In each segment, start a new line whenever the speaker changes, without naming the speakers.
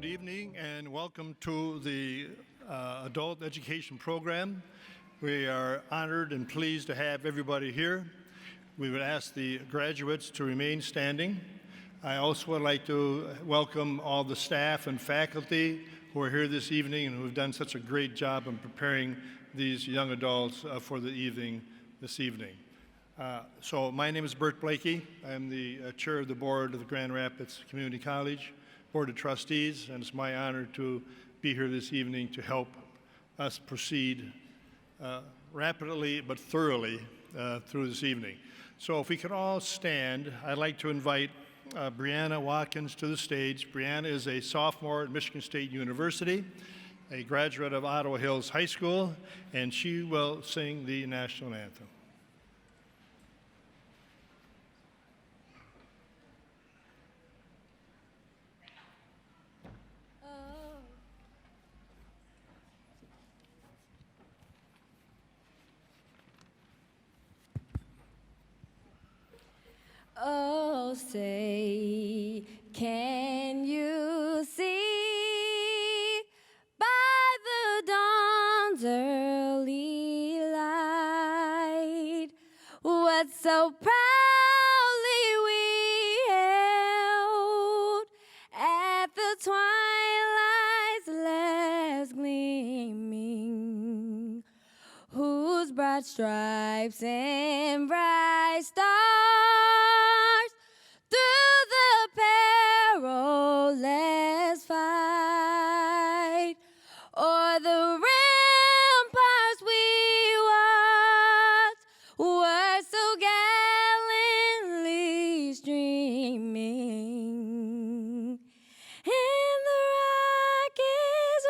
Good evening and welcome to the Adult Education Program. We are honored and pleased to have everybody here. We would ask the graduates to remain standing. I also would like to welcome all the staff and faculty who are here this evening and who have done such a great job in preparing these young adults for the evening this evening. So my name is Bert Blakey. I'm the chair of the board of the Grand Rapids Community College Board of Trustees, and it's my honor to be here this evening to help us proceed rapidly but thoroughly through this evening. So if we could all stand, I'd like to invite Brianna Watkins to the stage. Brianna is a sophomore at Michigan State University, a graduate of Ottawa Hills High School, and she will sing the national anthem.
Oh, say, can you see by the dawn's early light what so proudly we held at the twilight's last gleaming, whose broad stripes and bright stars through the perilous fight o'er the ramparts we watched were so gallantly streaming, and the rockets'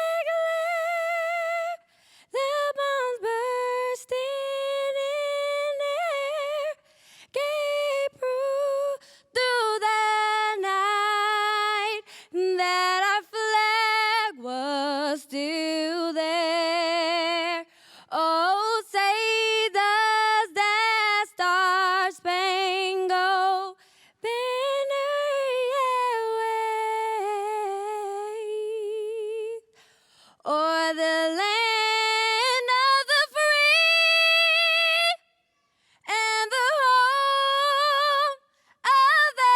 regular, the bombs bursting in air, gave proof through the night that our flag was still there. Oh, say does that star-spangled banner yet wave o'er the land of the free and the home of the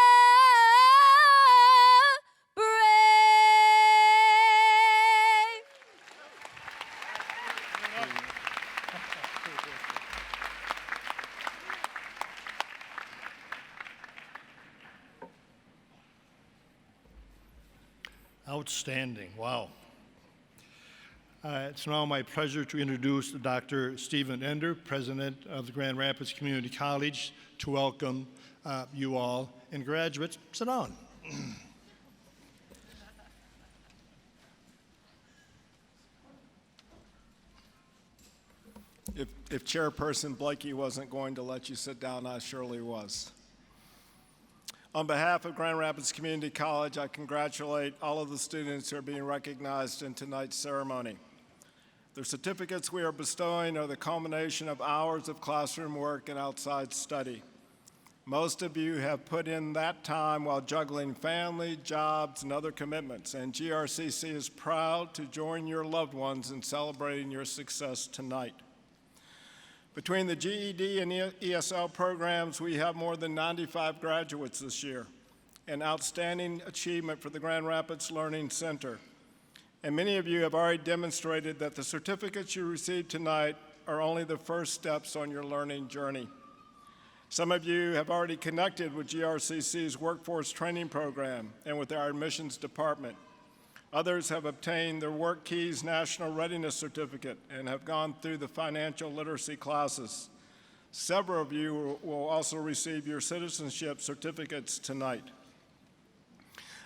brave?
Outstanding, wow. It's now my pleasure to introduce Dr. Stephen Ender, President of the Grand Rapids Community College, to welcome you all. And graduates, sit down.
If Chairperson Blakey wasn't going to let you sit down, I surely was. On behalf of Grand Rapids Community College, I congratulate all of the students who are being recognized in tonight's ceremony. The certificates we are bestowing are the culmination of hours of classroom work and outside study. Most of you have put in that time while juggling family, jobs, and other commitments, and GRCC is proud to join your loved ones in celebrating your success tonight. Between the GED and ESL programs, we have more than 95 graduates this year, an outstanding achievement for the Grand Rapids Learning Center. And many of you have already demonstrated that the certificates you received tonight are only the first steps on your learning journey. Some of you have already connected with GRCC's workforce training program and with our admissions department. Others have obtained their Work Keys National Readiness Certificate and have gone through the financial literacy classes. Several of you will also receive your citizenship certificates tonight.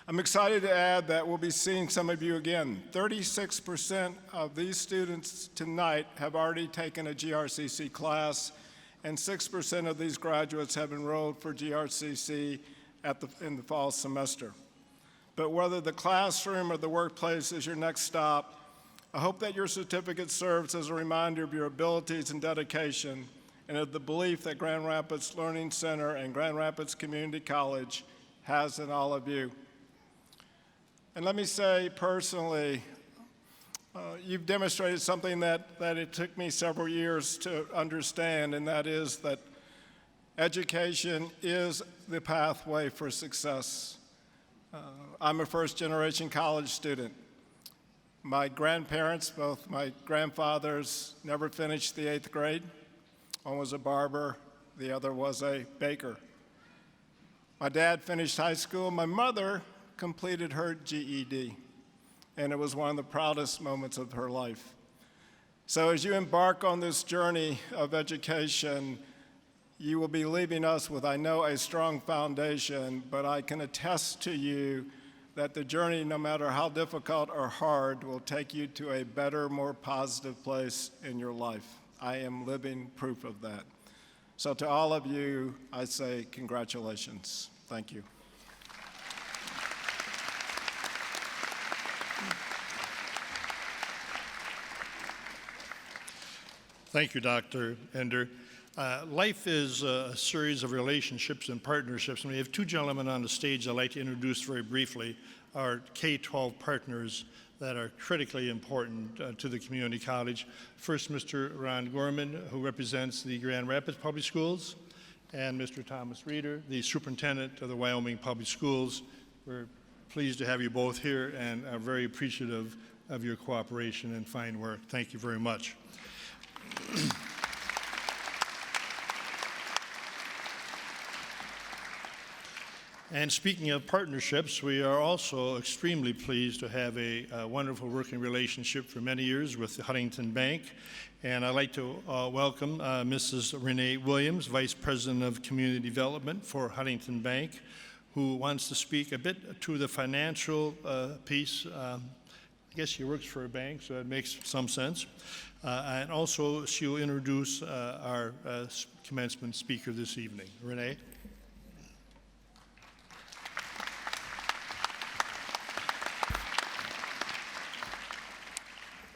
I'm excited to add that we'll be seeing some of you again. 36% of these students tonight have already taken a GRCC class, and 6% of these graduates have enrolled for GRCC in the fall semester. But whether the classroom or the workplace is your next stop, I hope that your certificate serves as a reminder of your abilities and dedication and of the belief that Grand Rapids Learning Center and Grand Rapids Community College has in all of you. And let me say personally, you've demonstrated something that it took me several years to understand, and that is that education is the pathway for success. I'm a first-generation college student. My grandparents, both my grandfathers, never finished the 8th grade. One was a barber, the other was a baker. My dad finished high school. My mother completed her GED, and it was one of the proudest moments of her life. So as you embark on this journey of education, you will be leaving us with, I know, a strong foundation, but I can attest to you that the journey, no matter how difficult or hard, will take you to a better, more positive place in your life. I am living proof of that. So to all of you, I say congratulations. Thank you.
Thank you, Dr. Ender. Life is a series of relationships and partnerships, and we have two gentlemen on the stage I'd like to introduce very briefly, our K-12 partners that are critically important to the community college. First, Mr. Ron Gorman, who represents the Grand Rapids Public Schools, and Mr. Thomas Reeder, the superintendent of the Wyoming Public Schools. We're pleased to have you both here and are very appreciative of your cooperation and fine work. Thank you very much. And speaking of partnerships, we are also extremely pleased to have a wonderful working relationship for many years with the Huntington Bank. And I'd like to welcome Mrs. Renee Williams, Vice President of Community Development for Huntington Bank, who wants to speak a bit to the financial piece. I guess she works for a bank, so it makes some sense. And also, she'll introduce our commencement speaker this evening. Renee?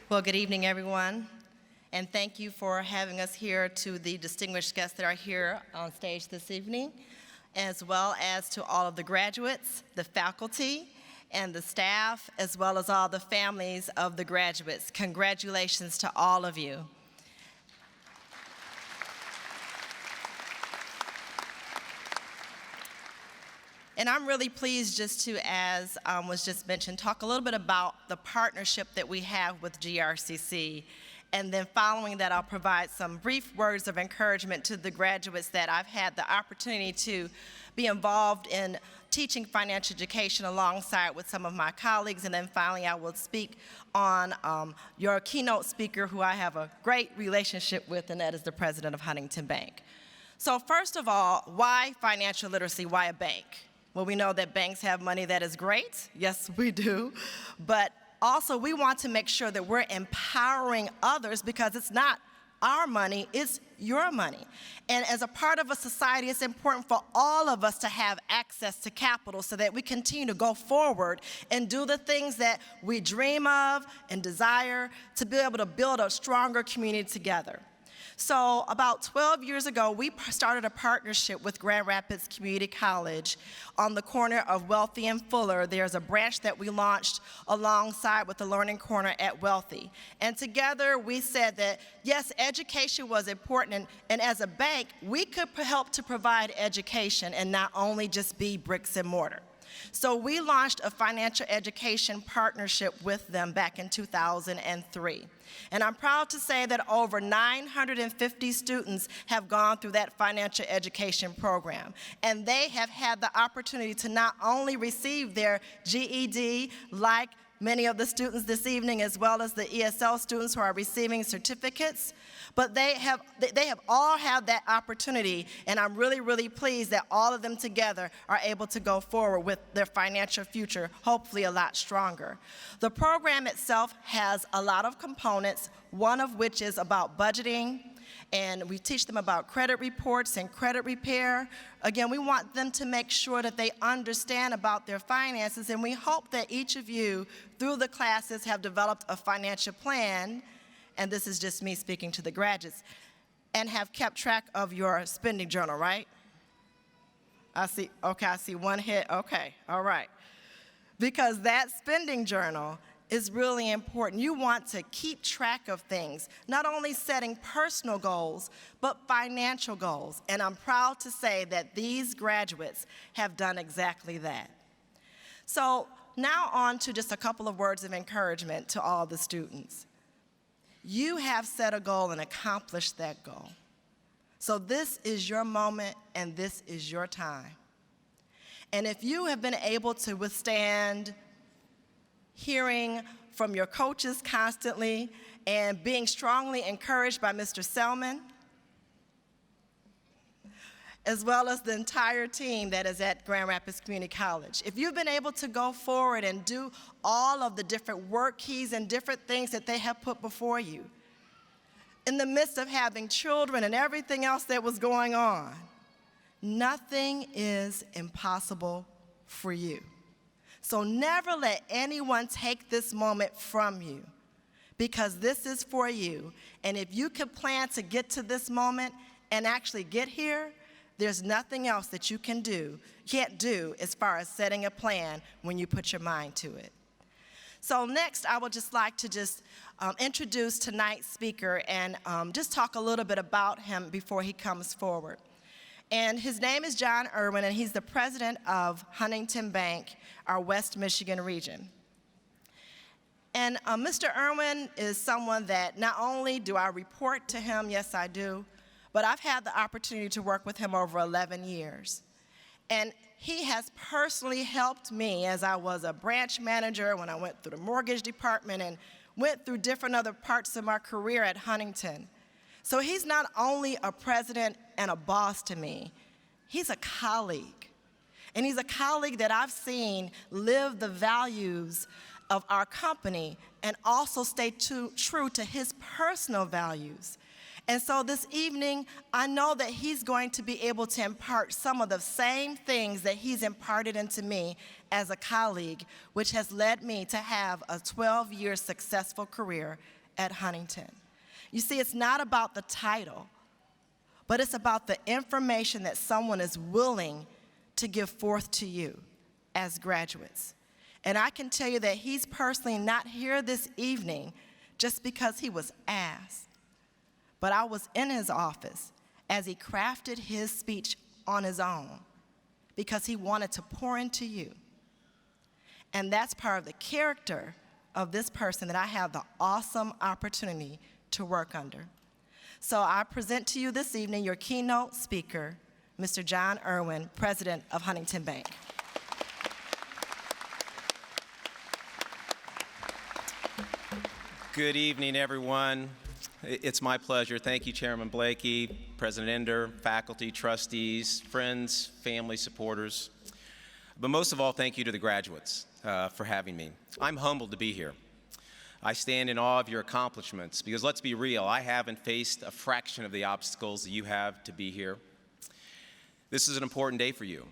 Well, good evening, everyone, and thank you for having us here, to the distinguished guests that are here on stage this evening, as well as to all of the graduates, the faculty, and the staff, as well as all the families of the graduates. Congratulations to all of you. And I'm really pleased just to, as was just mentioned, talk a little bit about the partnership that we have with GRCC. And then following that, I'll provide some brief words of encouragement to the graduates that I've had the opportunity to be involved in teaching financial education alongside with some of my colleagues. And then finally, I will speak on your keynote speaker, who I have a great relationship with, and that is the president of Huntington Bank. So first of all, why financial literacy? Why a bank? Well, we know that banks have money that is great. Yes, we do. But also, we want to make sure that we're empowering others, because it's not our money, it's your money. And as a part of a society, it's important for all of us to have access to capital so that we continue to go forward and do the things that we dream of and desire, to be able to build a stronger community together. So about 12 years ago, we started a partnership with Grand Rapids Community College on the corner of Wealthy and Fuller. There's a branch that we launched alongside with the Learning Corner at Wealthy. And together we said that, yes, education was important, and as a bank, we could help to provide education and not only just be bricks and mortar. So we launched a financial education partnership with them back in 2003. And I'm proud to say that over 950 students have gone through that financial education program. And they have had the opportunity to not only receive their GED, like many of the students this evening, as well as the ESL students who are receiving certificates, but they have all had that opportunity, and I'm really, really pleased that all of them together are able to go forward with their financial future, hopefully a lot stronger. The program itself has a lot of components, one of which is about budgeting, and we teach them about credit reports and credit repair. Again, we want them to make sure that they understand about their finances, and we hope that each of you, through the classes, have developed a financial plan, and this is just me speaking to the graduates, and have kept track of your spending journal, right? I see one hit, okay, all right. because that spending journal is really important. You want to keep track of things, not only setting personal goals, but financial goals. And I'm proud to say that these graduates have done exactly that. So now on to just a couple of words of encouragement to all the students. You have set a goal and accomplished that goal. So this is your moment and this is your time. And if you have been able to withstand hearing from your coaches constantly and being strongly encouraged by Mr. Selman, as well as the entire team that is at Grand Rapids Community College. If you've been able to go forward and do all of the different work keys and different things that they have put before you, in the midst of having children and everything else that was going on, nothing is impossible for you. So never let anyone take this moment from you, because this is for you. And if you can plan to get to this moment and actually get here, there's nothing else that you can't do as far as setting a plan when you put your mind to it. So next, I would just like to introduce tonight's speaker and just talk a little bit about him before he comes forward. And his name is John Irwin, and he's the president of Huntington Bank, our West Michigan region. And Mr. Irwin is someone that not only do I report to him, yes I do, but I've had the opportunity to work with him over 11 years. And he has personally helped me as I was a branch manager when I went through the mortgage department and went through different other parts of my career at Huntington. So he's not only a president and a boss to me, he's a colleague. And he's a colleague that I've seen live the values of our company and also stay true to his personal values. And so this evening, I know that he's going to be able to impart some of the same things that he's imparted into me as a colleague, which has led me to have a 12-year successful career at Huntington. You see, it's not about the title, but it's about the information that someone is willing to give forth to you as graduates. And I can tell you that he's personally not here this evening just because he was asked. But I was in his office as he crafted his speech on his own because he wanted to pour into you. And that's part of the character of this person that I have the awesome opportunity to work under. So I present to you this evening your keynote speaker, Mr. John Irwin, president of Huntington Bank.
Good evening, everyone. It's my pleasure. Thank you, Chairman Blakey, President Ender, faculty, trustees, friends, family, supporters. But most of all, thank you to the graduates for having me. I'm humbled to be here. I stand in awe of your accomplishments because let's be real, I haven't faced a fraction of the obstacles that you have to be here. This is an important day for you,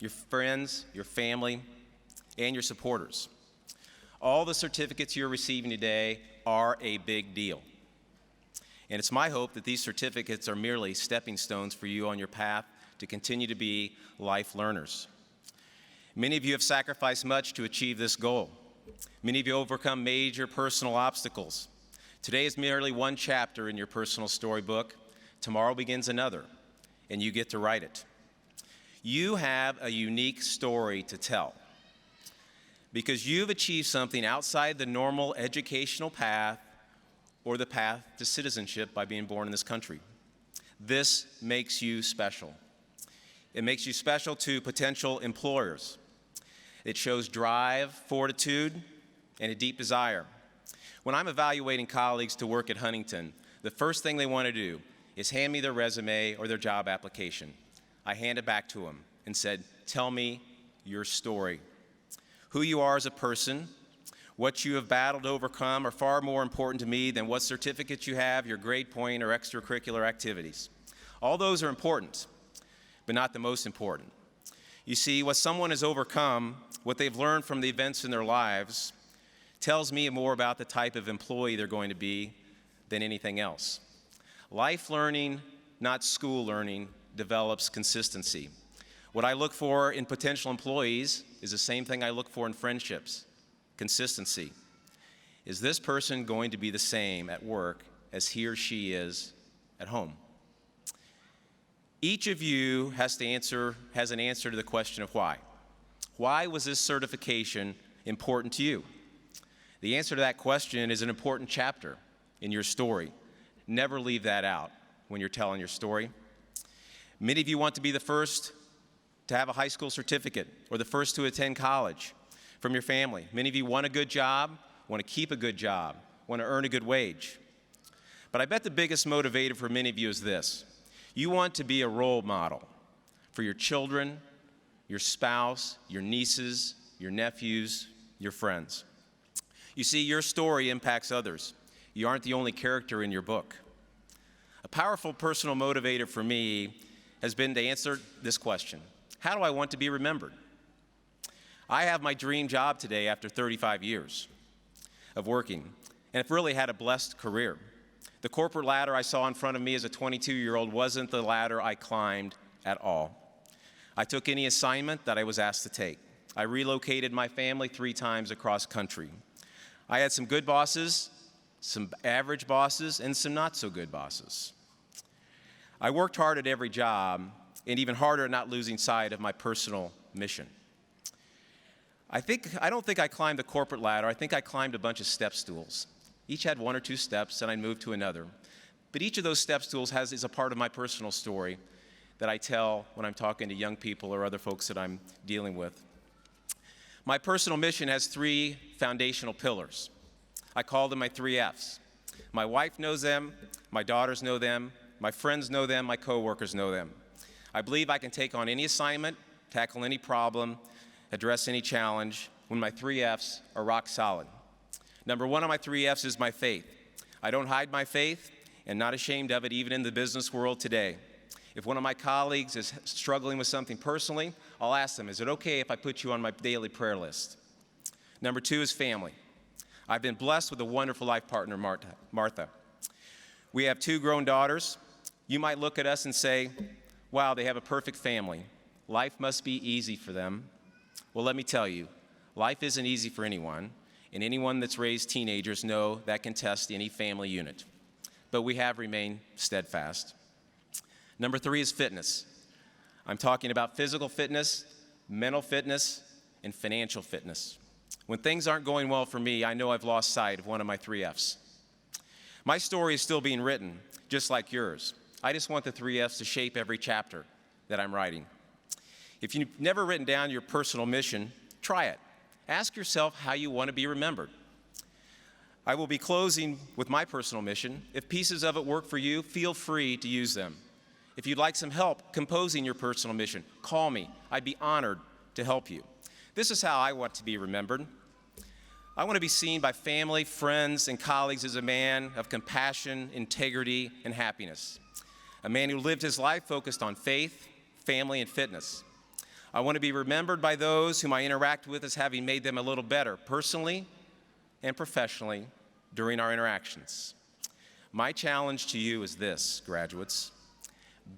your friends, your family, and your supporters. All the certificates you're receiving today are a big deal. And it's my hope that these certificates are merely stepping stones for you on your path to continue to be life learners. Many of you have sacrificed much to achieve this goal. Many of you overcome major personal obstacles. Today is merely one chapter in your personal storybook. Tomorrow begins another, and you get to write it. You have a unique story to tell because you've achieved something outside the normal educational path or the path to citizenship by being born in this country. This makes you special. It makes you special to potential employers. It shows drive, fortitude, and a deep desire. When I'm evaluating colleagues to work at Huntington, the first thing they want to do is hand me their resume or their job application. I hand it back to them and said, tell me your story. Who you are as a person, what you have battled to overcome are far more important to me than what certificates you have, your grade point, or extracurricular activities. All those are important, but not the most important. You see, what someone has overcome, what they've learned from the events in their lives, tells me more about the type of employee they're going to be than anything else. Life learning, not school learning, develops consistency. What I look for in potential employees is the same thing I look for in friendships: consistency. Is this person going to be the same at work as he or she is at home? Each of you has an answer to the question of why. Why was this certification important to you? The answer to that question is an important chapter in your story. Never leave that out when you're telling your story. Many of you want to be the first to have a high school certificate or the first to attend college from your family. Many of you want a good job, want to keep a good job, want to earn a good wage. But I bet the biggest motivator for many of you is this: you want to be a role model for your children, your spouse, your nieces, your nephews, your friends. You see, your story impacts others. You aren't the only character in your book. A powerful personal motivator for me has been to answer this question: how do I want to be remembered? I have my dream job today after 35 years of working, and have really had a blessed career. The corporate ladder I saw in front of me as a 22-year-old wasn't the ladder I climbed at all. I took any assignment that I was asked to take. I relocated my family 3 times across country. I had some good bosses, some average bosses, and some not so good bosses. I worked hard at every job, and even harder at not losing sight of my personal mission. I don't think I climbed the corporate ladder. I think I climbed a bunch of step stools. Each had 1 or 2 steps, and I moved to another. But each of those step stools is a part of my personal story that I tell when I'm talking to young people or other folks that I'm dealing with. My personal mission has 3 foundational pillars. I call them my 3 F's. My wife knows them, my daughters know them, my friends know them, my coworkers know them. I believe I can take on any assignment, tackle any problem, address any challenge when my 3 F's are rock solid. Number 1 of my 3 F's is my faith. I don't hide my faith and not ashamed of it, even in the business world today. If one of my colleagues is struggling with something personally, I'll ask them, is it okay if I put you on my daily prayer list? Number 2 is family. I've been blessed with a wonderful life partner, Martha. We have 2 grown daughters. You might look at us and say, wow, they have a perfect family. Life must be easy for them. Well, let me tell you, life isn't easy for anyone, and anyone that's raised teenagers know that can test any family unit. But we have remained steadfast. Number 3 is fitness. I'm talking about physical fitness, mental fitness, and financial fitness. When things aren't going well for me, I know I've lost sight of one of my 3 F's. My story is still being written, just like yours. I just want the 3 F's to shape every chapter that I'm writing. If you've never written down your personal mission, try it. Ask yourself how you want to be remembered. I will be closing with my personal mission. If pieces of it work for you, feel free to use them. If you'd like some help composing your personal mission, call me. I'd be honored to help you. This is how I want to be remembered. I want to be seen by family, friends, and colleagues as a man of compassion, integrity, and happiness. A man who lived his life focused on faith, family, and fitness. I want to be remembered by those whom I interact with as having made them a little better, personally and professionally, during our interactions. My challenge to you is this, graduates.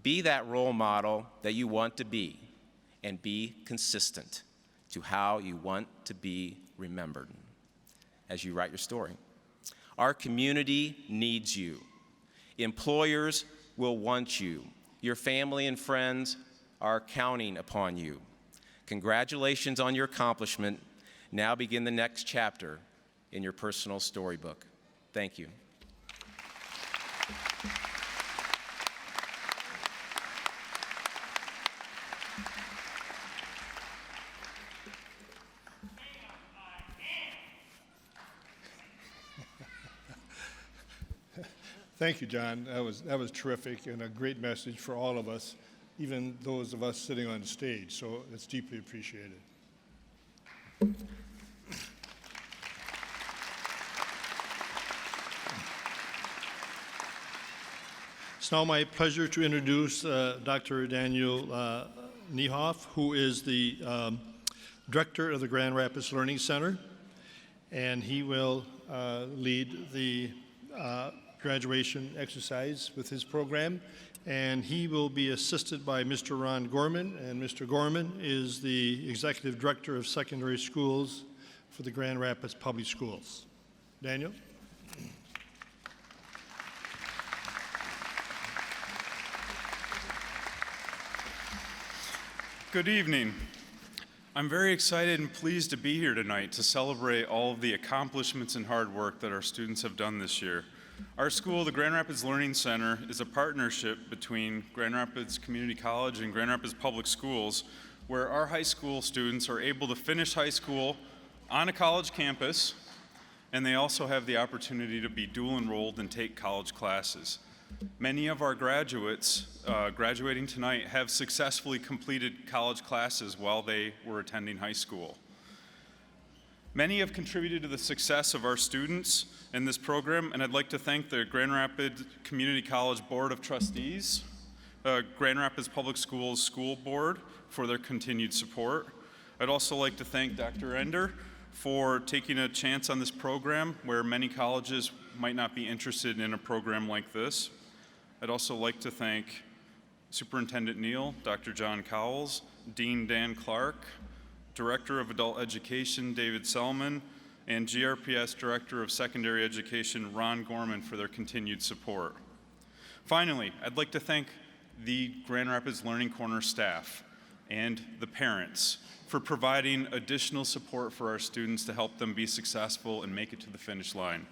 Be that role model that you want to be, and be consistent to how you want to be remembered as you write your story. Our community needs you. Employers will want you. Your family and friends are counting upon you. Congratulations on your accomplishment. Now begin the next chapter in your personal storybook. Thank you.
Thank you, John. That was terrific and a great message for all of us, even those of us sitting on the stage. So it's deeply appreciated. It's now my pleasure to introduce Dr. Daniel Niehoff, who is the director of the Grand Rapids Learning Center, and he will lead the graduation exercise with his program. and he will be assisted by Mr. Ron Gorman, and Mr. Gorman is the Executive Director of Secondary Schools for the Grand Rapids Public Schools. Daniel?
Good evening. I'm very excited and pleased to be here tonight to celebrate all of the accomplishments and hard work that our students have done this year. Our school, the Grand Rapids Learning Center, is a partnership between Grand Rapids Community College and Grand Rapids Public Schools, where our high school students are able to finish high school on a college campus, and they also have the opportunity to be dual enrolled and take college classes. Many of our graduates graduating tonight have successfully completed college classes while they were attending high school. Many have contributed to the success of our students in this program, and I'd like to thank the Grand Rapids Community College Board of Trustees, Grand Rapids Public Schools School Board for their continued support. I'd also like to thank Dr. Ender for taking a chance on this program where many colleges might not be interested in a program like this. I'd also like to thank Superintendent Neal, Dr. John Cowles, Dean Dan Clark, Director of Adult Education David Selman, and GRPS Director of Secondary Education Ron Gorman for their continued support. Finally, I'd like to thank the Grand Rapids Learning Corner staff and the parents for providing additional support for our students to help them be successful and make it to the finish line.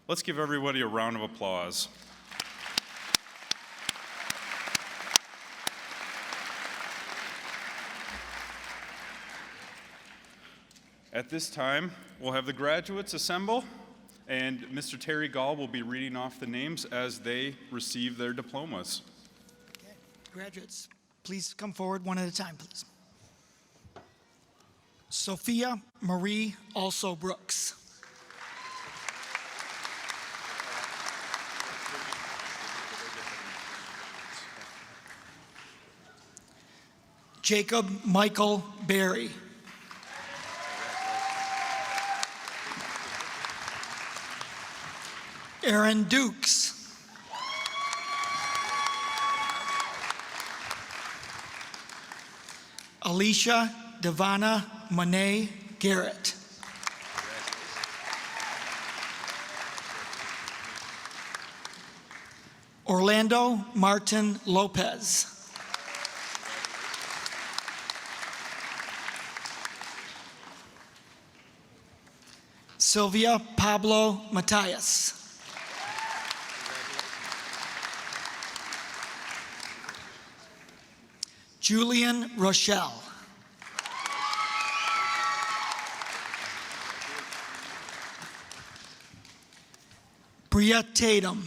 Let's give everybody a round of applause. At this time, we'll have the graduates assemble, and Mr. Terry Gall will be reading off the names as they receive their diplomas.
Okay. Graduates, please come forward one at a time, please. Sophia Marie Also Brooks. Jacob Michael Berry. Aaron Dukes. Alicia Devana Monet Garrett. Orlando Martin Lopez. Sylvia Pablo Matias. Julian Rochelle. Bria Tatum.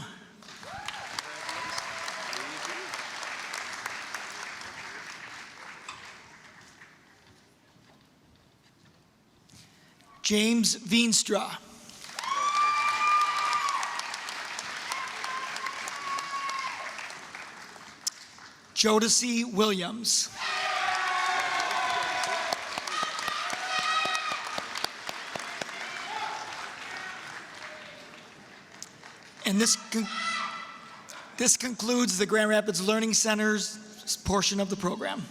James Veenstra. Jodeci Williams. And this concludes the Grand Rapids Learning Center's portion of the program.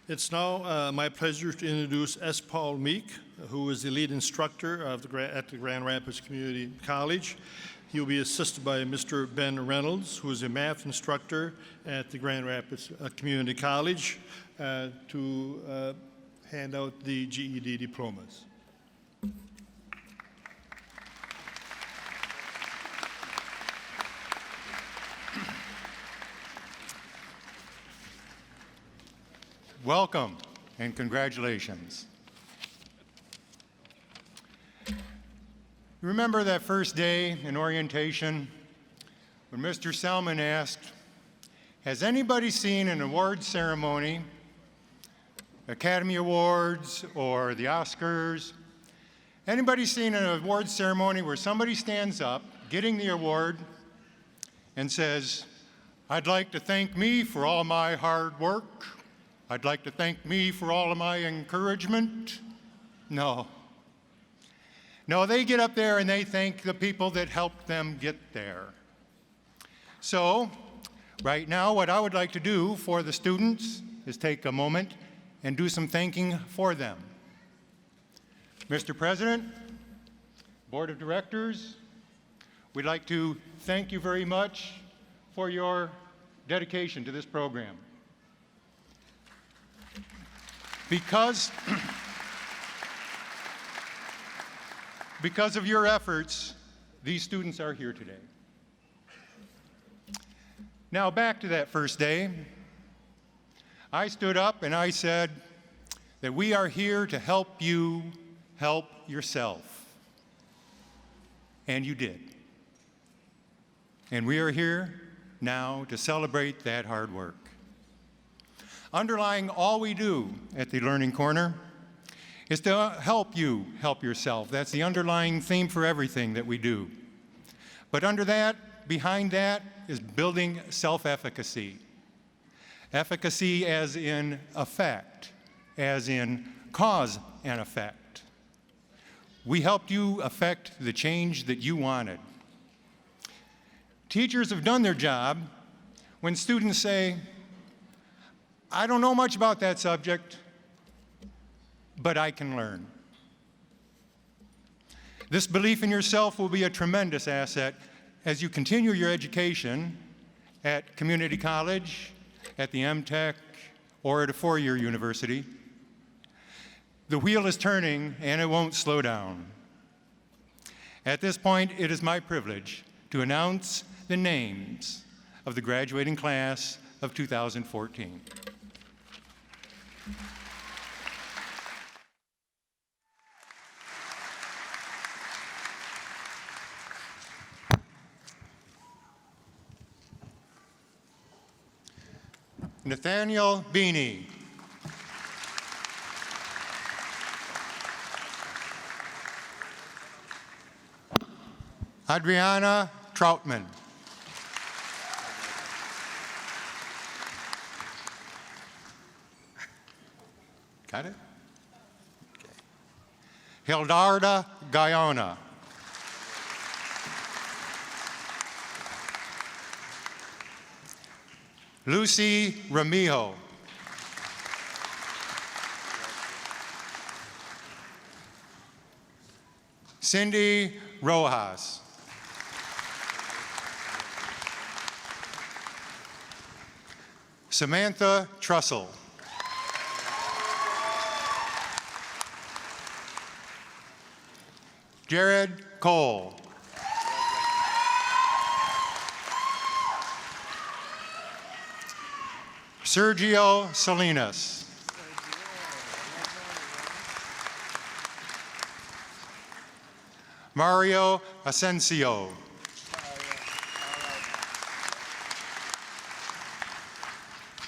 It's now my pleasure to introduce S. Paul Meek, who is the lead instructor at the Grand Rapids Community College. He will be assisted by Mr. Ben Reynolds, who is a math instructor at the Grand Rapids Community College, to hand out the GED diplomas.
Welcome and congratulations. Remember that first day in orientation when Mr. Selman asked, has anybody seen an award ceremony, Academy Awards or the Oscars? Anybody seen an award ceremony where somebody stands up getting the award and says, I'd like to thank me for all my hard work. I'd like to thank me for all of my encouragement. No. No, they get up there and they thank the people that helped them get there. So, right now, what I would like to do for the students is take a moment and do some thanking for them. Mr. President, Board of Directors, we'd like to thank you very much for your dedication to this program. Because of your efforts, these students are here today. Now, back to that first day, I stood up and I said that we are here to help you help yourself. And you did. And we are here now to celebrate that hard work. Underlying all we do at the Learning Corner is to help you help yourself. That's the underlying theme for everything that we do. But under that, behind that, is building self-efficacy. Efficacy as in effect, as in cause and effect. We helped you affect the change that you wanted. Teachers have done their job when students say, I don't know much about that subject, but I can learn. This belief in yourself will be a tremendous asset as you continue your education at community college, at the M-Tech, or at a four-year university. The wheel is turning and it won't slow down. At this point, it is my privilege to announce the names of the graduating class of 2014. Nathaniel Beanie. Adriana Troutman. Got it? Okay. Hildarda Guyana. Lucy Ramijo. Cindy Rojas. Samantha Trussell. Jared Cole. Sergio Salinas. Mario Asensio.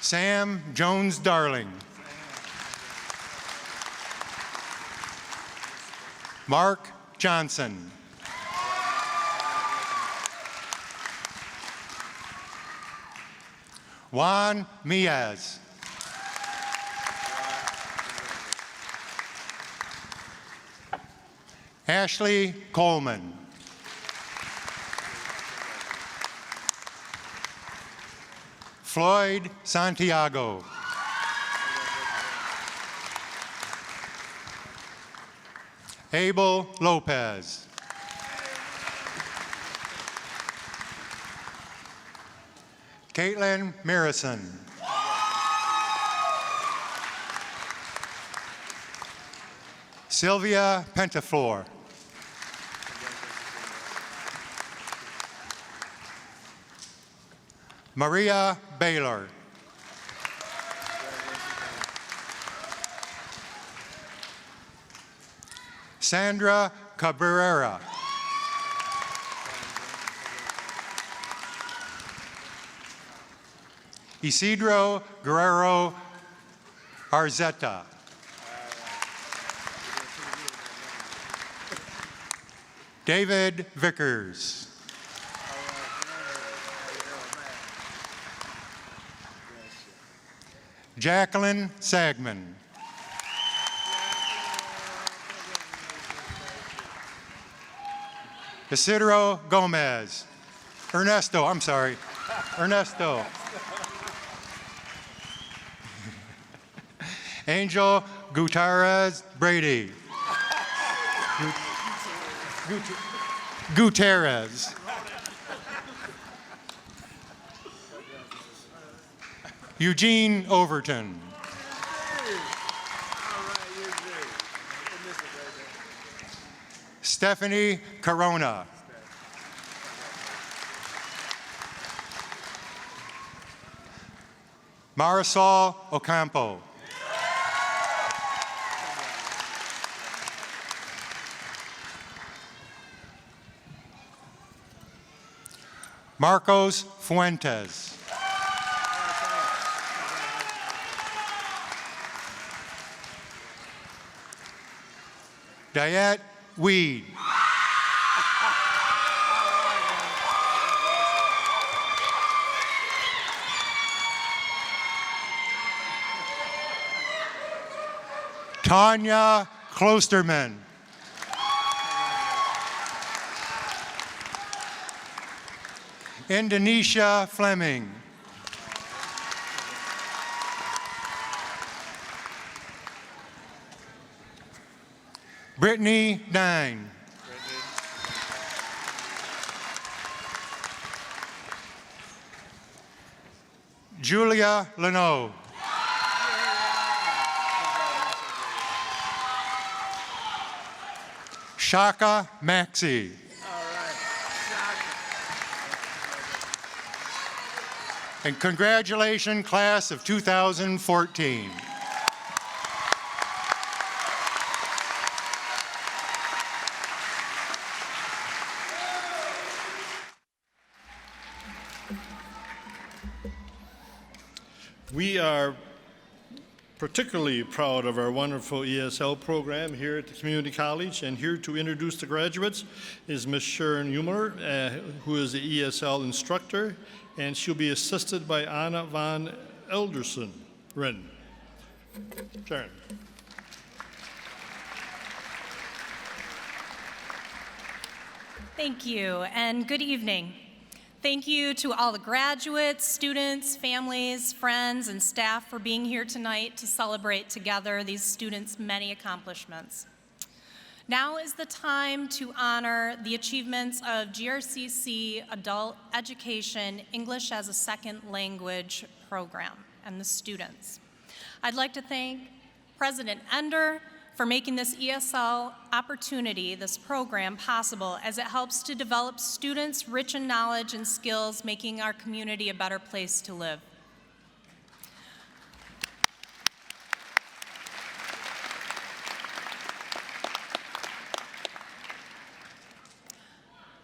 Sam Jones-Darling. Mark Johnson. Juan Miaz. Ashley Coleman. Floyd Santiago. Abel Lopez. Caitlin Marison. Sylvia Pentaflor. Maria Baylor. Sandra Cabrera. Isidro Guerrero Arzeta. David Vickers. Jacqueline Sagman. Isidro Gomez. Ernesto. Angel Gutierrez Brady. Gutierrez. Eugene Overton. Stephanie Corona. Marisol Ocampo. Marcos Fuentes. Diet Weed. Tanya Klosterman. Indonesia Fleming. Brittany Dine. Julia Leno. Shaka Maxey. And congratulations, class of 2014.
We are particularly proud of our wonderful ESL program here at the community college, and here to introduce the graduates is Ms. Sharon Humer, who is the ESL instructor, and she'll be assisted by Anna von Elderson. Sharon.
Thank you, and good evening. Thank you to all the graduates, students, families, friends, and staff for being here tonight to celebrate together these students' many accomplishments. Now is the time to honor the achievements of GRCC Adult Education English as a Second Language program and the students. I'd like to thank President Ender for making this ESL opportunity, this program, possible as it helps to develop students rich in knowledge and skills, making our community a better place to live.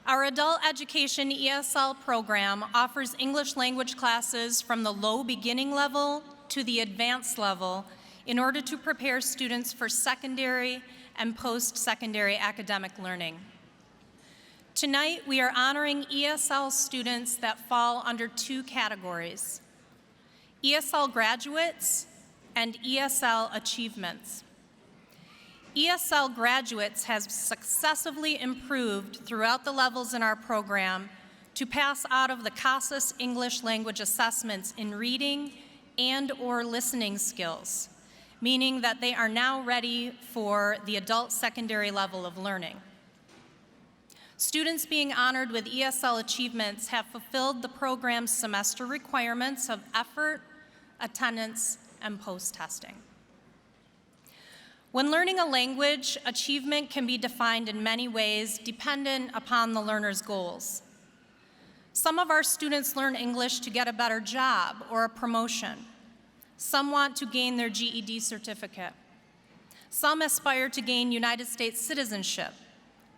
Our adult education ESL program offers English language classes from the low beginning level to the advanced level in order to prepare students for secondary and post-secondary academic learning. Tonight, we are honoring ESL students that fall under two categories: ESL graduates and ESL achievements. ESL graduates have successively improved throughout the levels in our program to pass out of the CASAS English language assessments in reading and/or listening skills, meaning that they are now ready for the adult secondary level of learning. Students being honored with ESL achievements have fulfilled the program's semester requirements of effort, attendance, and post-testing. When learning a language, achievement can be defined in many ways dependent upon the learner's goals. Some of our students learn English to get a better job or a promotion. Some want to gain their GED certificate. Some aspire to gain United States citizenship,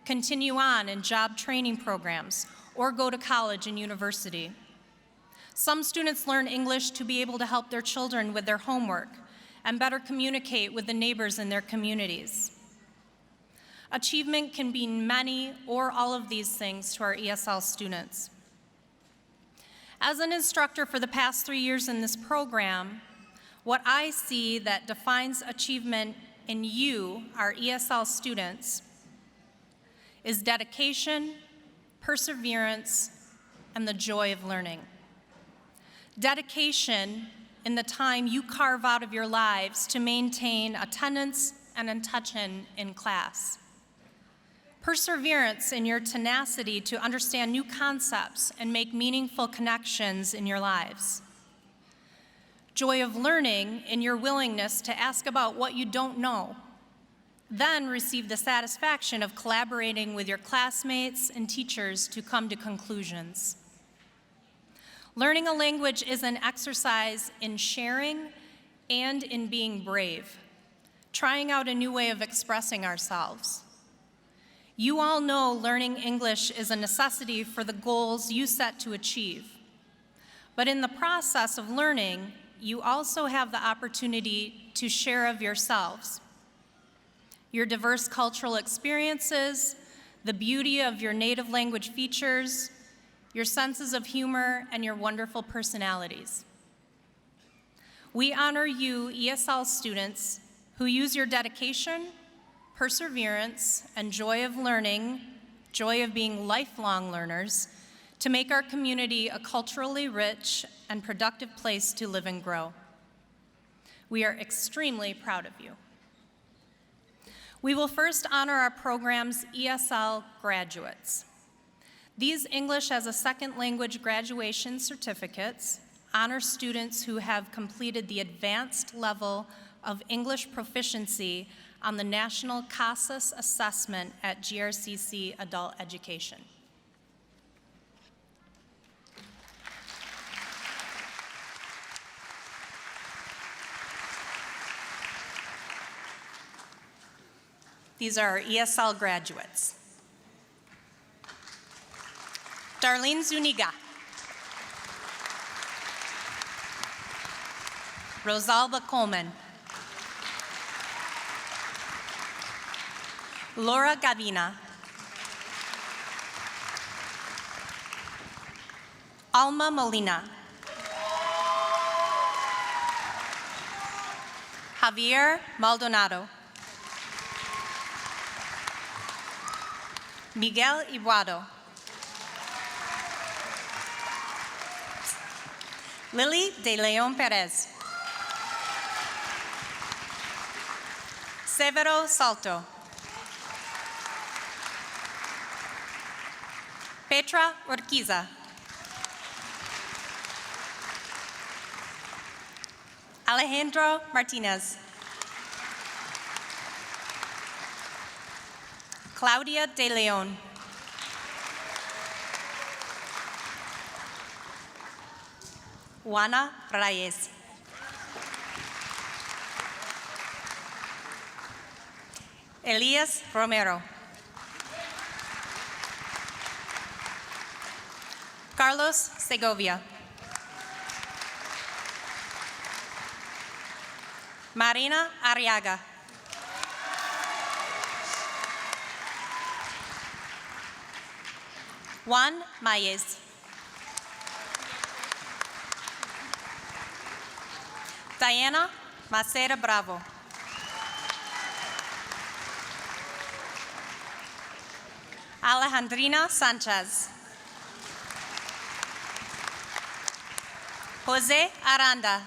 continue on in job training programs, or go to college and university. Some students learn English to be able to help their children with their homework and better communicate with the neighbors in their communities. Achievement can be many or all of these things to our ESL students. As an instructor for the past 3 years in this program, What I see that defines achievement in you, our ESL students, is dedication, perseverance, and the joy of learning. Dedication in the time you carve out of your lives to maintain attendance and attention in class. Perseverance in your tenacity to understand new concepts and make meaningful connections in your lives. Joy of learning in your willingness to ask about what you don't know, then receive the satisfaction of collaborating with your classmates and teachers to come to conclusions. Learning a language is an exercise in sharing and in being brave, trying out a new way of expressing ourselves. You all know learning English is a necessity for the goals you set to achieve. But in the process of learning, you also have the opportunity to share of yourselves, your diverse cultural experiences, the beauty of your native language features, your senses of humor, and your wonderful personalities. We honor you, ESL students, who use your dedication, perseverance, and joy of learning, joy of being lifelong learners, to make our community a culturally rich and productive place to live and grow. We are extremely proud of you. We will first honor our program's ESL graduates. These English as a Second Language graduation certificates honor students who have completed the advanced level of English proficiency on the National CASAS assessment at GRCC Adult Education. These are our ESL graduates. Darlene Zuniga. Rosalba Coleman. Laura Gavina. Alma Molina. Javier Maldonado. Miguel Iguado. Lily de Leon Perez. Severo Salto. Petra Urquiza. Alejandro Martinez. Claudia de Leon. Juana Reyes. Elias Romero. Carlos Segovia. Marina Arriaga. Juan Mayes. Diana Macera Bravo. Alejandrina Sanchez. Jose Aranda.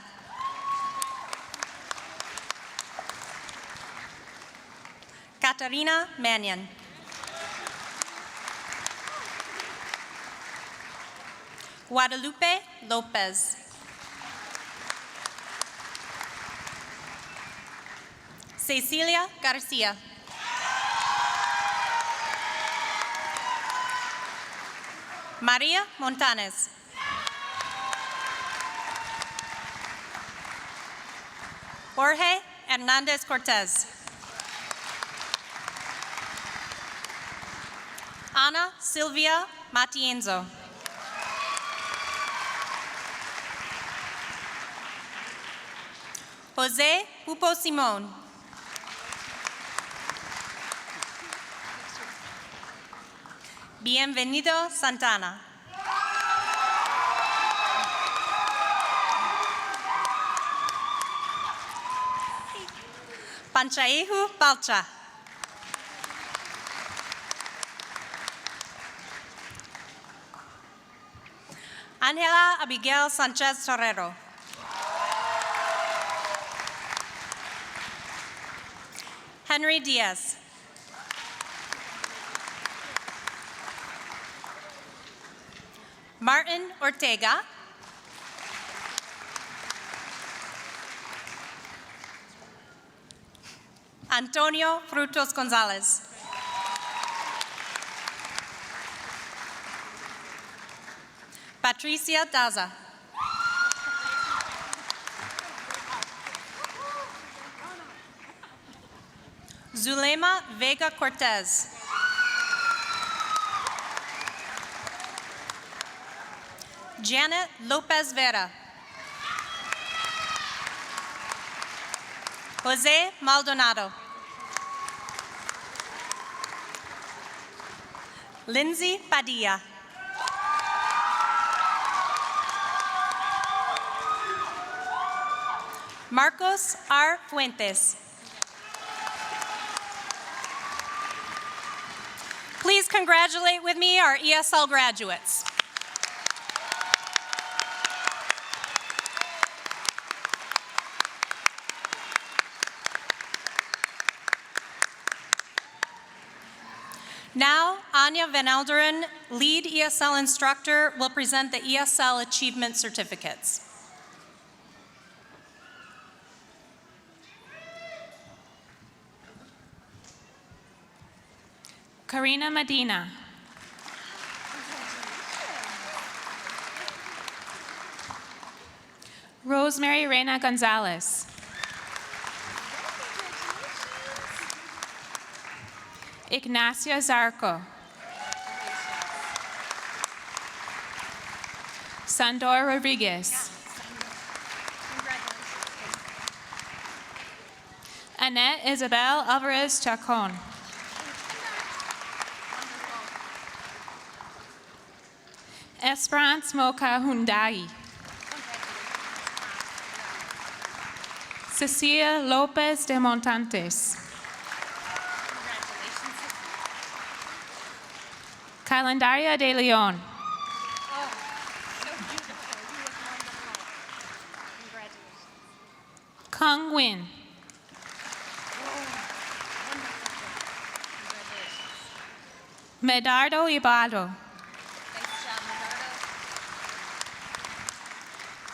Catarina Mannion. Guadalupe Lopez. Cecilia Garcia. Maria Montanes. Jorge Hernandez Cortez. Ana Silvia Matienzo. Jose Pupo Simon. Bienvenido Santana. Panchaihu Balcha. Angela Abigail Sanchez Torrero. Henry Diaz. Martin Ortega. Antonio Frutos Gonzalez. Patricia Daza. Zulema Vega Cortez. Janet Lopez Vera. Jose Maldonado. Lindsay Padilla. Marcos R. Fuentes. Please congratulate with me our ESL graduates. Now, Anya Van Elderen, lead ESL instructor, will present the ESL Achievement Certificates.
Karina Medina. Rosemary Reina Gonzalez. Ignacia Zarco. Sandor Rodriguez. Annette Isabel Alvarez Chacon. Esperance Mocha Hyundai. Cecilia Lopez de Montantes. Calendaria de Leon. Kung Win. Medardo Ibardo.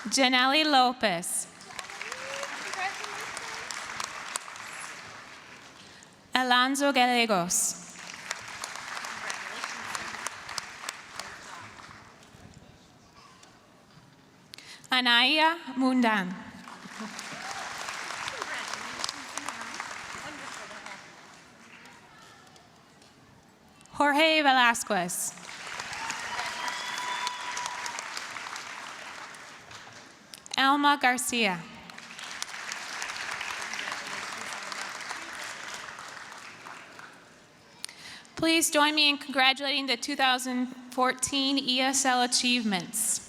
Janelle Lopez. Alonso Gallegos. Anaya Mundan. Jorge Velasquez. Alma Garcia. Please join me in congratulating the 2014 ESL achievements.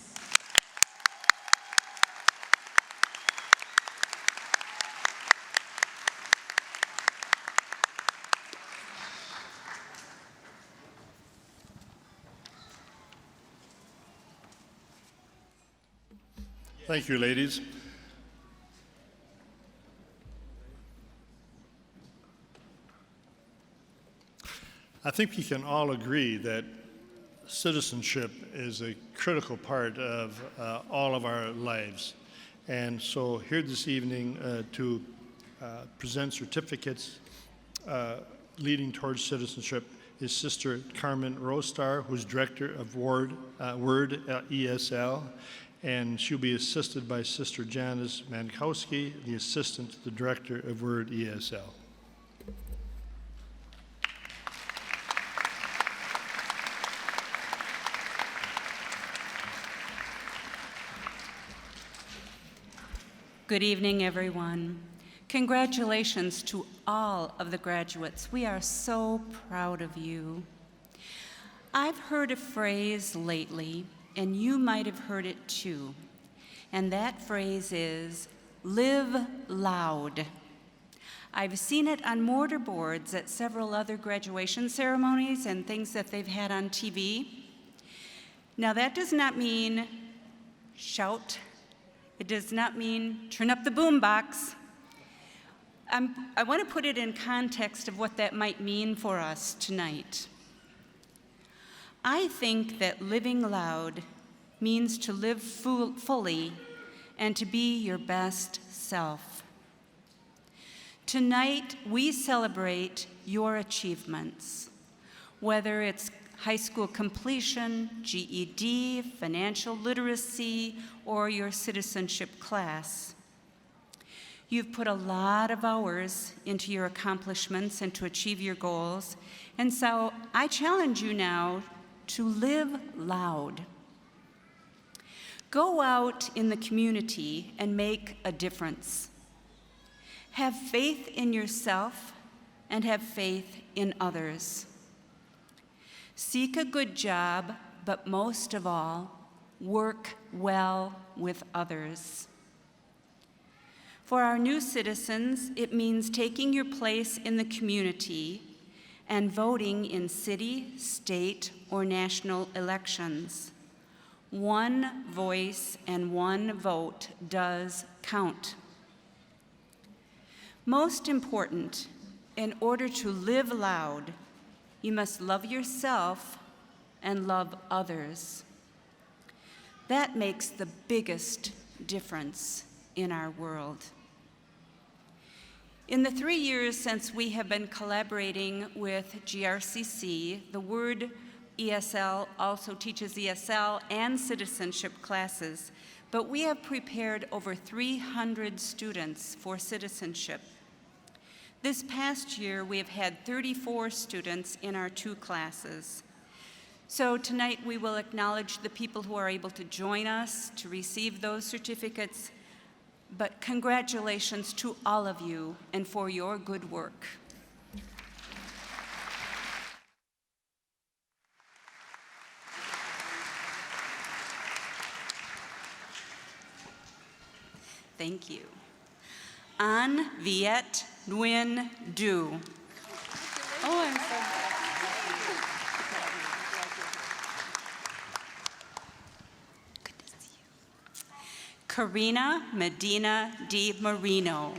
Thank you, ladies. I think we can all agree that citizenship is a critical part of all of our lives. And so here this evening to present certificates leading towards citizenship is Sister Carmen Rostar, who's Director of Word ESL, and she'll be assisted by Sister Janice Mankowski, the Assistant to the Director of Word ESL.
Good evening, everyone. Congratulations to all of the graduates. We are so proud of you. I've heard a phrase lately, and you might have heard it too, and that phrase is, live loud. I've seen it on mortar boards at several other graduation ceremonies and things that they've had on TV. Now, that does not mean shout. It does not mean turn up the boombox. I want to put it in context of what that might mean for us tonight. I think that living loud means to live fully and to be your best self. Tonight, we celebrate your achievements, whether it's high school completion, GED, financial literacy, or your citizenship class. You've put a lot of hours into your accomplishments and to achieve your goals, and so I challenge you now to live loud. Go out in the community and make a difference. Have faith in yourself and have faith in others. Seek a good job, but most of all, work well with others. For our new citizens, it means taking your place in the community and voting in city, state, or national elections. One voice and one vote does count. Most important, in order to live loud, you must love yourself and love others. That makes the biggest difference in our world. In the 3 years since we have been collaborating with GRCC, the Word ESL also teaches ESL and citizenship classes, but we have prepared over 300 students for citizenship. This past year, we have had 34 students in our 2 classes. So tonight we will acknowledge the people who are able to join us to receive those certificates, but congratulations to all of you and for your good work. Thank you. An Viet Nguyen Du. Oh, I'm so good to see you. Karina Medina Di Marino.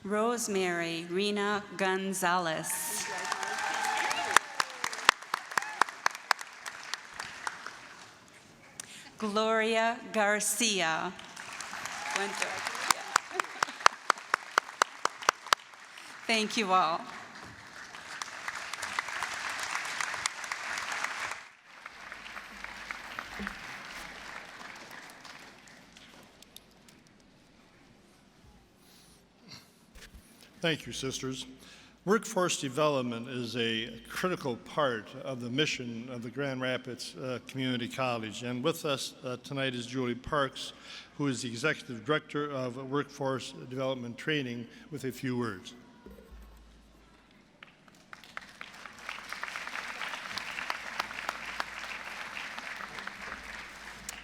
Rosemary Rena Gonzalez. Gloria Garcia. Thank you all.
Thank you, sisters. Workforce development is a critical part of the mission of the Grand Rapids Community College. And with us tonight is Julie Parks, who is the Executive Director of Workforce Development Training, with a few words.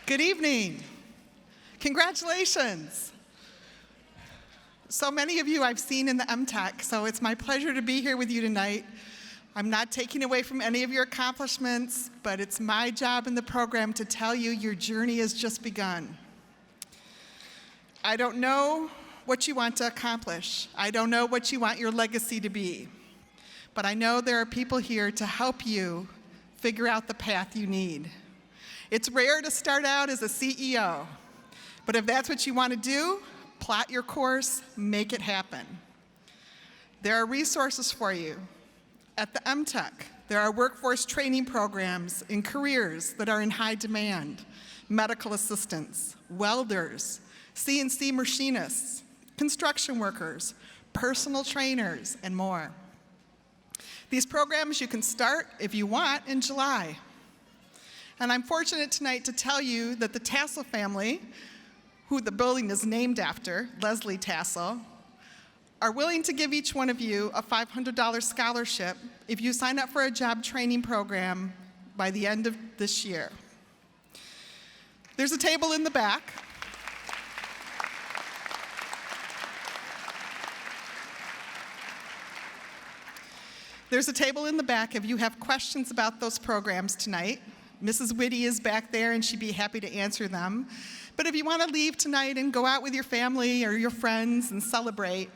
Good evening. Congratulations. So many of you I've seen in the MTech, so it's my pleasure to be here with you tonight. I'm not taking away from any of your accomplishments, but it's my job in the program to tell you your journey has just begun. I don't know what you want to accomplish. I don't know what you want your legacy to be. But I know there are people here to help you figure out the path you need. It's rare to start out as a CEO, but if that's what you want to do, plot your course, make it happen. There are resources for you. At the MTech, there are workforce training programs in careers that are in high demand: medical assistants, welders, CNC machinists, construction workers, personal trainers, and more. These programs you can start, if you want, in July. And I'm fortunate tonight to tell you that the Tassel family, who the building is named after, Leslie Tassel, are willing to give each one of you a $500 scholarship if you sign up for a job training program by the end of this year. There's a table in the back. There's a table in the back if you have questions about those programs tonight. Mrs. Whitty is back there and she'd be happy to answer them. But if you want to leave tonight and go out with your family or your friends and celebrate,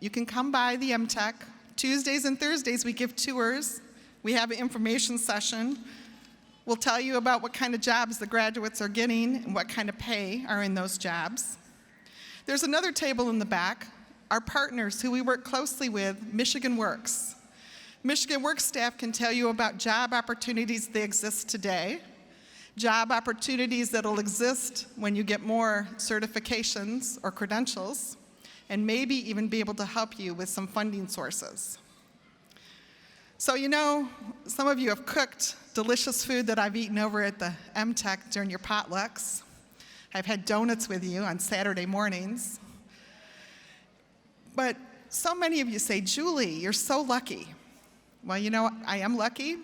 you can come by the MTech. Tuesdays and Thursdays we give tours. We have an information session. We'll tell you about what kind of jobs the graduates are getting and what kind of pay are in those jobs. There's another table in the back. Our partners who we work closely with, Michigan Works. Michigan Works staff can tell you about job opportunities that exist today, job opportunities that will exist when you get more certifications or credentials, and maybe even be able to help you with some funding sources. So you know, some of you have cooked delicious food that I've eaten over at the MTech during your potlucks. I've had donuts with you on Saturday mornings. But so many of you say, Julie, you're so lucky. Well, you know, I am lucky,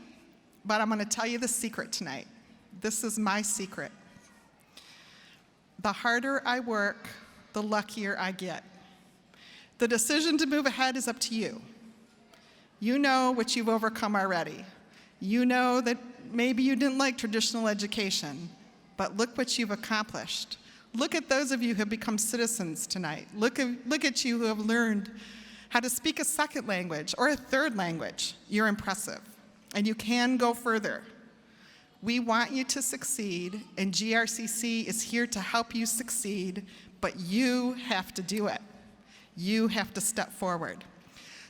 but I'm going to tell you the secret tonight. This is my secret. The harder I work, the luckier I get. The decision to move ahead is up to you. You know what you've overcome already. You know that maybe you didn't like traditional education, but look what you've accomplished. Look at those of you who have become citizens tonight. Look at you who have learned how to speak a second language or a third language. You're impressive, and you can go further. We want you to succeed, and GRCC is here to help you succeed, but you have to do it. You have to step forward.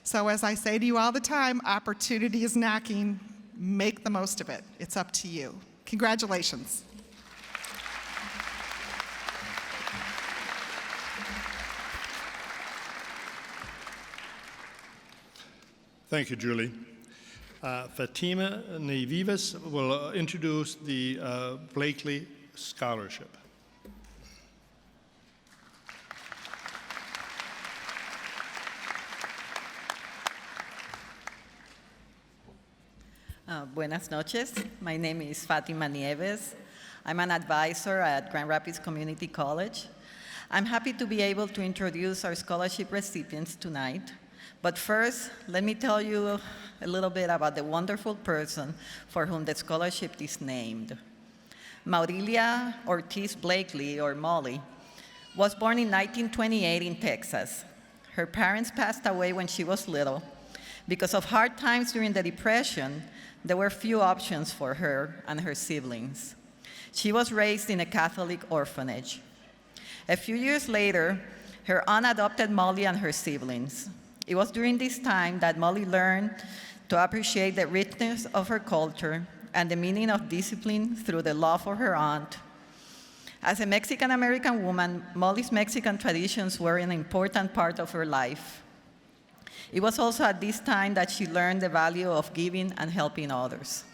So as I say to you all the time, opportunity is knocking. Make the most of it. It's up to you. Congratulations.
Thank you, Julie. Fatima Nevivas will introduce the Blakely Scholarship.
Buenas noches. My name is Fatima Nieves. I'm an advisor at Grand Rapids Community College. I'm happy to be able to introduce our scholarship recipients tonight. But first, let me tell you a little bit about the wonderful person for whom the scholarship is named. Maurilia Ortiz Blakely, or Molly, was born in 1928 in Texas. Her parents passed away when she was little. Because of hard times during the Depression, there were few options for her and her siblings. She was raised in a Catholic orphanage. A few years later, her aunt adopted Molly and her siblings. It was during this time that Molly learned to appreciate the richness of her culture and the meaning of discipline through the love for her aunt. As a Mexican-American woman, Molly's Mexican traditions were an important part of her life. It was also at this time that she learned the value of giving and helping others.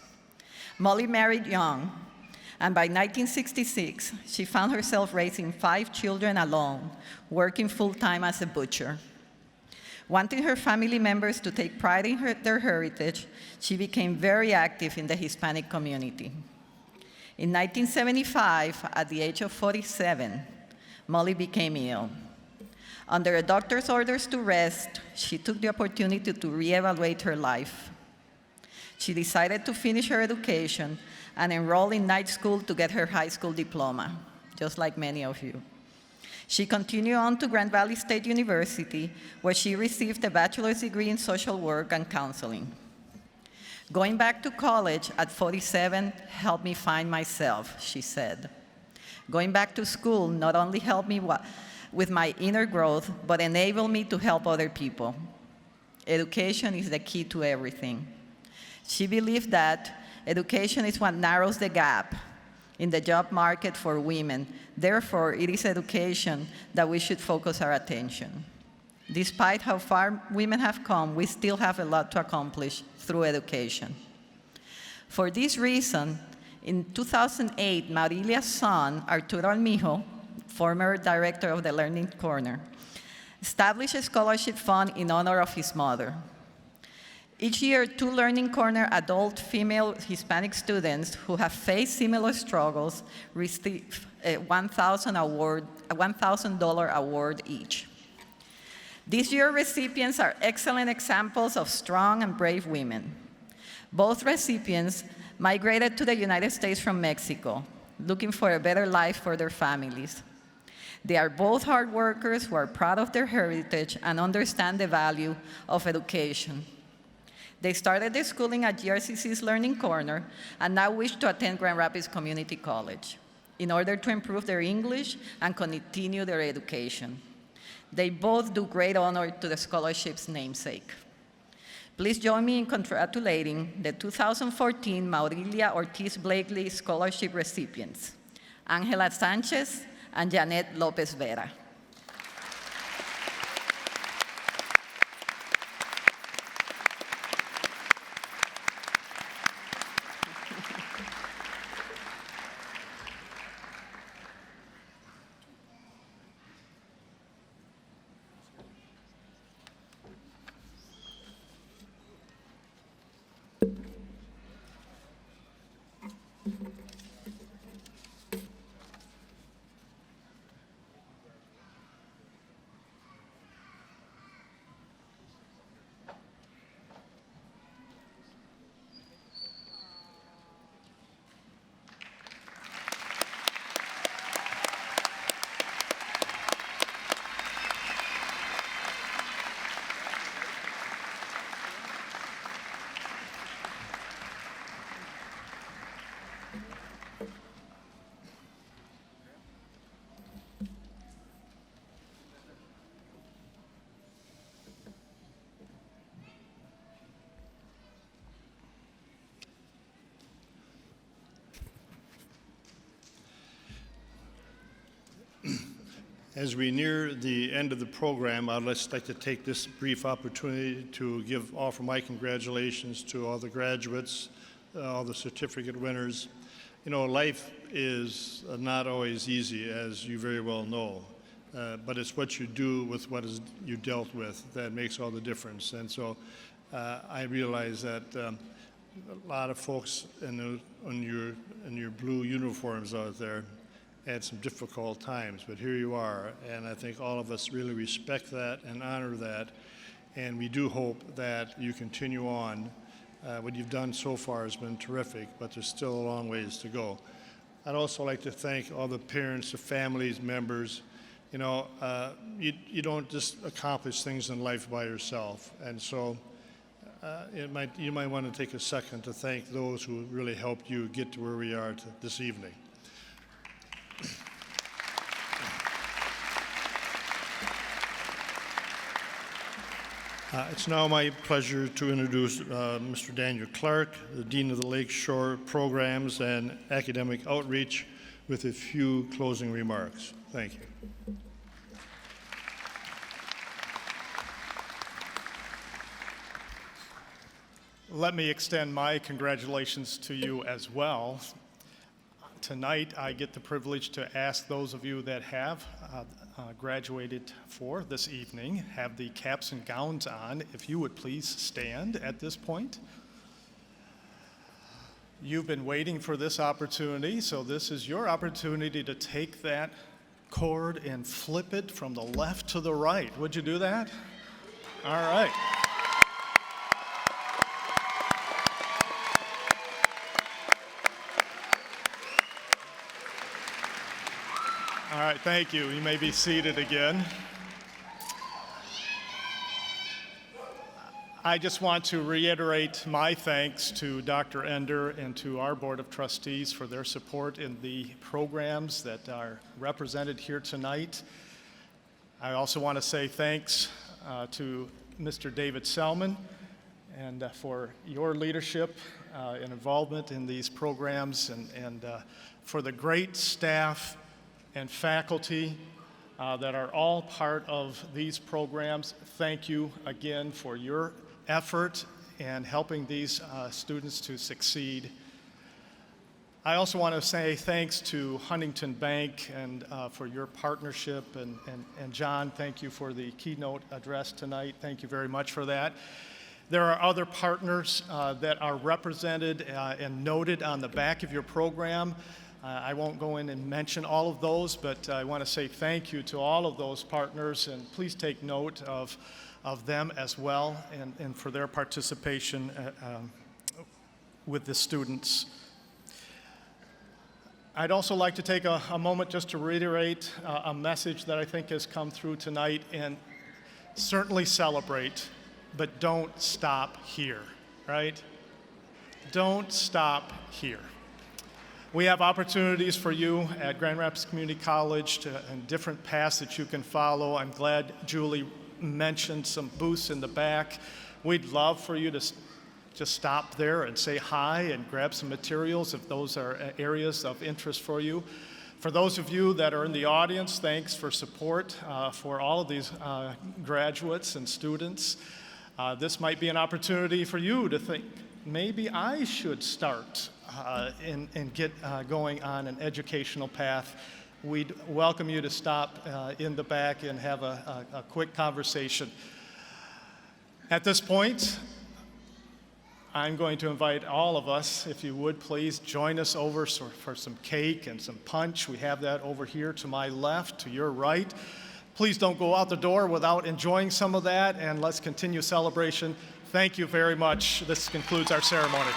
Molly married young, and by 1966, she found herself raising 5 children alone, working full-time as a butcher. Wanting her family members to take pride in their heritage, she became very active in the Hispanic community. In 1975, at the age of 47, Molly became ill. Under a doctor's orders to rest, she took the opportunity to reevaluate her life. She decided to finish her education and enroll in night school to get her high school diploma, just like many of you. She continued on to Grand Valley State University, where she received a bachelor's degree in social work and counseling. Going back to college at 47 helped me find myself, she said. Going back to school not only helped me with my inner growth, but enabled me to help other people. Education is the key to everything. She believed that education is what narrows the gap in the job market for women. Therefore, it is education that we should focus our attention. Despite how far women have come, we still have a lot to accomplish through education. For this reason, in 2008, Maurilia's son, Arturo Almijo, former director of the Learning Corner, established a scholarship fund in honor of his mother. Each year, 2 Learning Corner adult female Hispanic students who have faced similar struggles receive a $1,000 award each. This year's recipients are excellent examples of strong and brave women. Both recipients migrated to the United States from Mexico, looking for a better life for their families. They are both hard workers who are proud of their heritage and understand the value of education. They started their schooling at GRCC's Learning Corner and now wish to attend Grand Rapids Community College in order to improve their English and continue their education. They both do great honor to the scholarship's namesake. Please join me in congratulating the 2014 Maurilia Ortiz Blakely Scholarship recipients, Angela Sanchez and Janet Lopez Vera.
As we near the end of the program, I'd just like to take this brief opportunity to offer my congratulations to all the graduates, all the certificate winners. You know, life is not always easy, as you very well know, but it's what you do with what you dealt with that makes all the difference. And so I realize that a lot of folks in your blue uniforms out there had some difficult times, but here you are, and I think all of us really respect that and honor that, and we do hope that you continue on. What you've done so far has been terrific, but there's still a long ways to go. I'd also like to thank all the parents, the families, members. You know, you don't just accomplish things in life by yourself, and so you might want to take a second to thank those who really helped you get to where we are this evening. It's now my pleasure to introduce Mr. Daniel Clark, the Dean of the Lakeshore Programs and Academic Outreach, with a few closing remarks. Thank you.
Let me extend my congratulations to you as well. Tonight, I get the privilege to ask those of you that have graduated for this evening, have the caps and gowns on, if you would please stand at this point. You've been waiting for this opportunity, so this is your opportunity to take that cord and flip it from the left to the right. Would you do that? All right. All right, thank you. You may be seated again. I just want to reiterate my thanks to Dr. Ender and to our Board of Trustees for their support in the programs that are represented here tonight. I also want to say thanks to Mr. David Selman and for your leadership and involvement in these programs and for the great staff and faculty that are all part of these programs. Thank you again for your effort and helping these students to succeed. I also want to say thanks to Huntington Bank and for your partnership, and John, thank you for the keynote address tonight. Thank you very much for that. There are other partners that are represented and noted on the back of your program. I won't go in and mention all of those, but I want to say thank you to all of those partners, and please take note of them as well and for their participation with the students. I'd also like to take a moment just to reiterate a message that I think has come through tonight, and certainly celebrate, but don't stop here, right? Don't stop here. We have opportunities for you at Grand Rapids Community College and different paths that you can follow. I'm glad Julie mentioned some booths in the back. We'd love for you to just stop there and say hi and grab some materials if those are areas of interest for you. For those of you that are in the audience, thanks for support for all of these graduates and students. This might be an opportunity for you to think, maybe I should start and get going on an educational path. We'd welcome you to stop in the back and have a quick conversation. At this point, I'm going to invite all of us, if you would please, join us over for some cake and some punch. We have that over here to my left, to your right. Please don't go out the door without enjoying some of that, and let's continue celebration. Thank you very much. This concludes our ceremony.